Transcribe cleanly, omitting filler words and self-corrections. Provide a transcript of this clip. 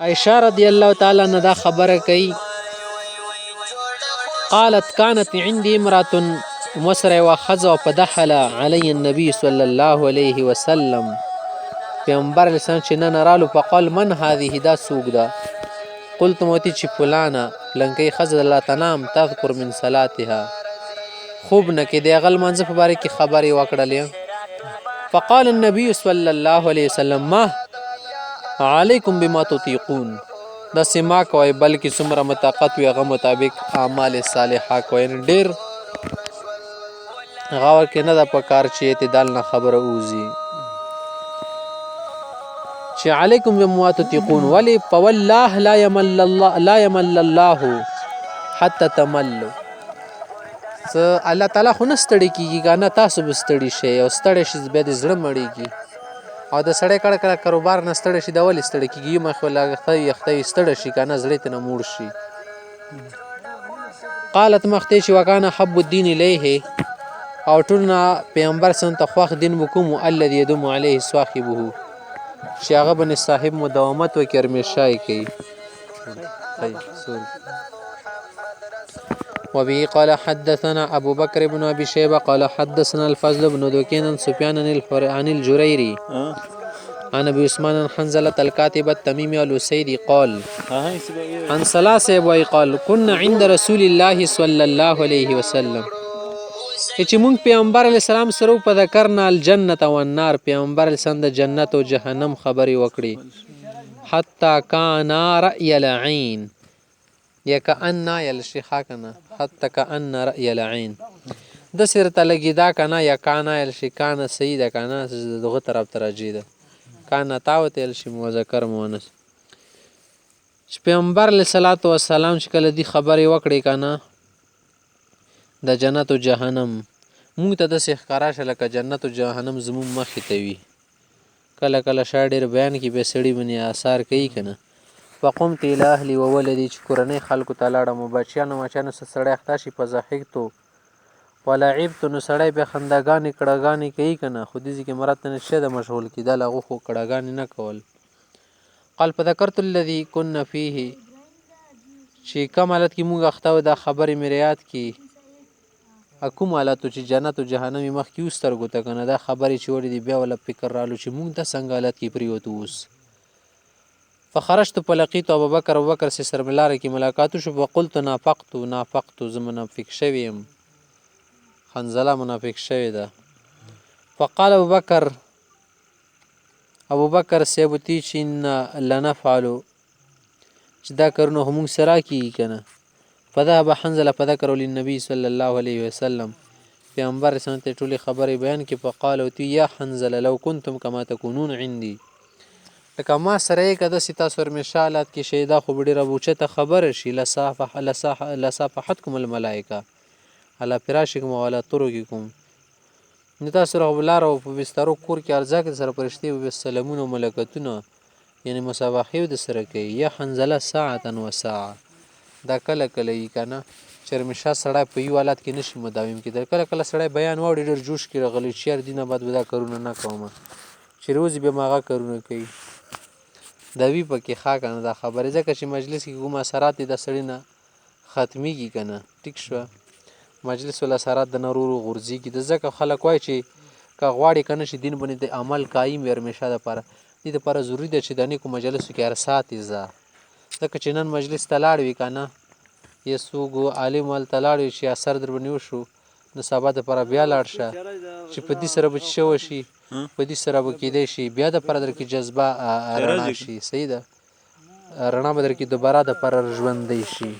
عائشہ رضی الله تعالی عنها دا خبره کوي قالت كانت عندي امرأة مسر وخذ فدخل علي النبي صلى الله عليه وسلم پیغمبر لسان چې نن رالو فقال من هذه دا سوق ده قلت موتی چې فلانه لنکي خذ لا تنام تذكر من صلاتها خوب نه کې دی غل منځ په باره کې خبرې وکړلې فقال النبي صلى الله عليه وسلم ما عليكم بما تطيقون دا سما کوي بلکې څومره مطاقت وي هغه مطابق اعمال صالحه کوي ډېر غور کې نه دا په کار چې اعتدال نه خبره اوزي چې علیکم بما تطيقون ولی فوالله لا يمل الله حتى تملوا الله تعالی خو نه ستړي کیږي کنه تاسو به ستړي شئ او ستړي شئ به د زړه مړیږي او د سړی کړه کړه کاروبار نه ستړي شي دا ولې ستړي کیږي مخ ولا یخته ستړي شي کنه زړه ته نه موړ شي قالت مخته چې وکانه حب الدين الیه او ټولنا پیغمبر سن ته خوښ دین وکوم الذي يدوم عليه صاحبه چې هغه باندې صاحب مداومت وکړي همیشای کوي وبه قال حدثنا أبو بكر بن أبي شيبة قال حدثنا الفضل بن دكين عن سفيان عن الجريري عن أبي عثمان حنزلة الكاتب التميمي الأسيدي قال عن ثلاثة قال كنا عند رسول الله صلى الله عليه وسلم چې مونږ پیغمبر علیه السلام سره په ذکرنا الجنة والنار پیغمبر علیه السلام د جنت او جهنم خبرې وکړي حتی کان رأی العین یا کأن یلشیخا کنه حتی کأن رأی العین د سر ته لګی دا کنه یا کان یلشی کان صحیح ده کنه دغه طرف ترجی ده کان تاوت یلشی مذکر مؤنث پیغمبر علیه الصلاۃ والسلام چې کله دی خبرې وکړي کنه د جنت او جهنم مونږ ته د ښکارا شله ک جنت او جهنم زموږ مخې ته وي کله کله شاډیر بیان کې به سړی باندې آثار کوي کنه فقمت الى اهلي وولدي چې کورنۍ خلکو ته لاړم بچیانو مچانو سره سړی اخته شي په ضحکتو ولعبت نو سړی به خنداګانې کړهګانې کوي کنه خو دې کې مراد نه شه د مشغول کېدل هغه خو کړهګانې نه کول قال فذكرت الذي كنا فيه چې کوم حالت کې مونږ اخته دا خبرې مې یاد کی کوم حالت چې جنت او جهنم مخ کې وسترګو ته کنه دا خبرې چې وړي دی بیا ولا فکر رالو چې مونږ د څنګه حالت کې پریوتو اوس فخرجت فلقيت ابو بکر سره ملاره کې ملاقات شو وقلت نافقت زم منافق شویم حنزله منافق شوی ده فقال ابو بکر سیبتی چې لنفعل چې دا کارونه هم سره کی کنه فذهب حنزله فذكر للنبي صلى الله عليه وسلم پیغمبر سنت ټولي خبري بیان کې فقال يا حنزله لو كنتم كما تكونون عندي لکه ما سره کده ستا سر مشالات کې شیدا خو ډیره بوچه ته خبر شي لصافحتكم الملائکه على فراشكم وعلى طرقكم نتا سره بلار او په بسترو کور کې ارزاق سره پرشتي او سلامون او ملائکتونه یعنی مصاباحي د سره کوي یا حنزله ساعه وساعه دا کله کله یې کنه چرمشا سړی په یو حالت کې نشي مداوم کېدل کله کله سړی بیان واوري ډېر جوش کې راغلی چې یار دینه بعد به دا کارونه نه کوم چې روز به ما هغه کارونه کوي دا وی پکې ښه کنه دا خبرې ځکه چې مجلس کې کوم اثرات د سړی نه ختمیږي کنه ټیک شو مجلس ول اثرات د نورو غورځي کې د ځکه خلک وای چې کا غواړي کنه چې دین باندې د عمل قایم وي همیشه د لپاره دې لپاره ضروری ده چې د نیکو مجلسو کې ارسات ایزه ځکه چې نن مجلس ته لاړ وي کنه یسوګو عالم ول تلاړ شي اثر در بنیو شو نو سبا د پر بیا لاړ شه چې په دې سره بچ شو شي په دې سره وکیدې شي بیا د پر در کې جذبه رڼا شي صحیح ده رڼا بدر کې دوباره د پر ژوند دی شي